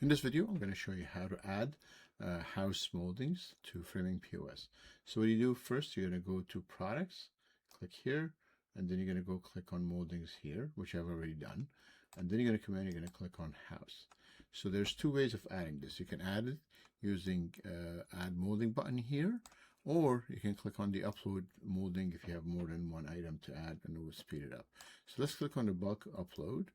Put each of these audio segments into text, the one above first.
In this video, I'm going to show you how to add house moldings to framing POS. So what you do first, you're going to go to products, click here, and then you're going to go click on moldings here, which I've already done. And then you're going to come in, you're going to click on house. So there's two ways of adding this. You can add it using add molding button here, or you can click on the upload molding if you have more than one item to add, and it will speed it up. So let's click on the bulk upload.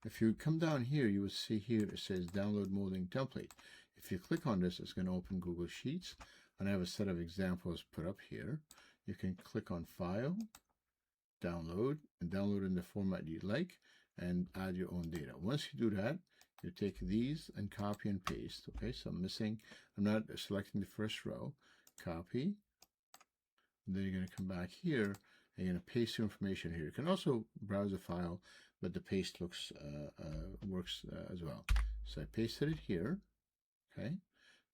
If you come down here, you will see here it says download molding template. If you click on this, it's going to open Google Sheets, and I have a set of examples put up here. You can click on File, Download, and download in the format you like, and add your own data. Once you do that, you take these and copy and paste. Okay, so I'm not selecting the first row. Copy, and then you're going to come back here and you're going to paste your information here. You can also browse the file, but the paste works as well. So I pasted it here. Okay.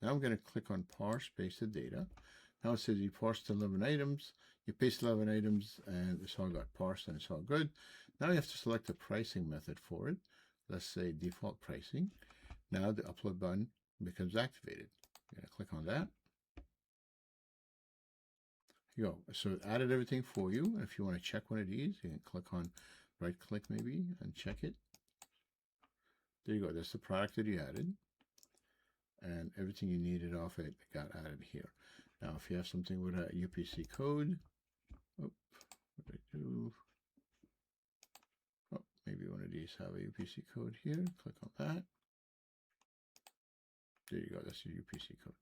Now I'm going to click on parse pasted data. Now it says you parsed 11 items. You paste 11 items and it's all got parsed and it's all good. Now you have to select the pricing method for it. Let's say default pricing. Now the upload button becomes activated. You're going to click on that. Here you go. So it added everything for you. And if you want to check one of these, you can click on right click maybe and check it. There you go. That's the product that you added. And everything you needed off it got added here. Now, if you have something with a UPC code, what did I do? Oh, maybe one of these have a UPC code here. Click on that. There you go. That's your UPC code.